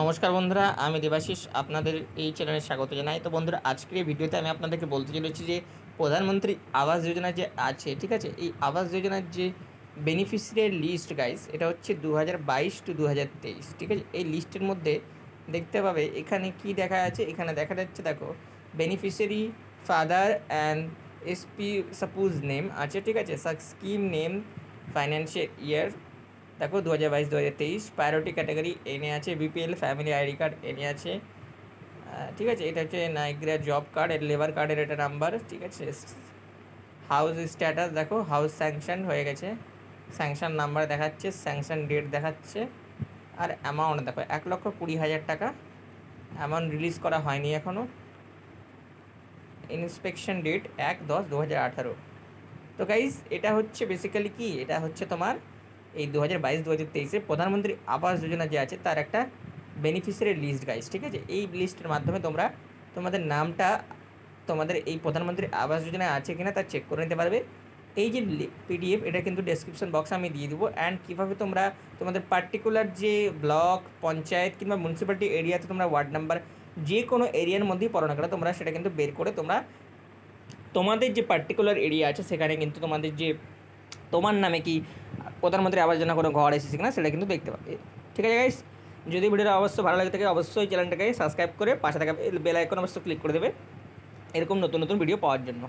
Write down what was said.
নমস্কার বন্ধুরা, আমি দেবাশিস আপনাদের এই চ্যানেলে স্বাগত জানাই। তো বন্ধুরা, আজকের এই ভিডিওতে আমি আপনাদেরকে বলতে চলেছি যে প্রধানমন্ত্রী আবাস যোজনা যে আছে, ঠিক আছে, এই আবাস যোজনার যে বেনিফিশিয়ারি লিস্ট গাইস, এটা হচ্ছে 2022 টু 2023, ঠিক আছে। এই লিস্টের মধ্যে দেখতে পাবে এখানে কি দেখা আছে, এখানে দেখা যাচ্ছে, দেখো, beneficiary father and SP suppose name আছে, ঠিক আছে, স্কিম নেম, ফাইন্যান্সিয়াল ইয়ার, দেখো 2022-2023, প্রায়োরিটি ক্যাটাগরি এনে আছে, বিপিএল ফ্যামিলি আইডি কার্ড এনে আছে, ঠিক আছে। এটা হচ্ছে নাইগ্রা জব কার্ড, এর লেবার কার্ডের এটা নাম্বার, ঠিক আছে। হাউস স্ট্যাটাস দেখো, হাউস স্যাংশন হয়ে গেছে, স্যাংশন নাম্বার দেখাচ্ছে, স্যাংশন ডেট দেখাচ্ছে, আর অ্যামাউন্ট দেখো 1,20,000 টাকা। অ্যামাউন্ট রিলিজ করা হয়নি এখনও। Inspection date 1/10/2018। তো গাইজ, এটা হচ্ছে বেসিক্যালি কি, এটা হচ্ছে তোমার এই 2022-2023 প্রধানমন্ত্রী আবাস যোজনা যে আছে তার একটা বেনিফিশিয়ারি লিস্ট গাইজ, ঠিক আছে। এই লিস্টের মাধ্যমে তোমরা তোমাদের নামটা তোমাদের এই প্রধানমন্ত্রী আবাস যোজনায় আছে কিনা তা চেক করে নিতে পারবে। এই যে পিডিএফ, এটা কিন্তু ডেসক্রিপশন বক্সে আমি দিয়ে দেবো। অ্যান্ড কীভাবে তোমরা তোমাদের পার্টিকুলার যে ব্লক, পঞ্চায়েত কিংবা মিউনিসিপ্যালিটি এরিয়াতে তোমরা ওয়ার্ড নাম্বার যে কোনো এরিয়ার মধ্যেই পড়ো না কেন, তোমরা সেটা কিন্তু বের করে তোমরা তোমাদের যে পার্টিকুলার এরিয়া আছে সেখানে কিন্তু তোমাদের যে তোমার নামে কি প্রধানমন্ত্রী আবাস যোজনা কোনো ঘর এসেছে কিনা সেটা কিন্তু দেখতে পাবে, ঠিক আছে গাইস। যদি ভিডিওটা অবশ্যই ভালো লাগে থাকে অবশ্যই চ্যানেলটাকে সাবস্ক্রাইব করে পাশে থাকা বেল আইকন অবশ্যই ক্লিক করে দেবে এরকম নতুন নতুন ভিডিও পাওয়ার জন্য।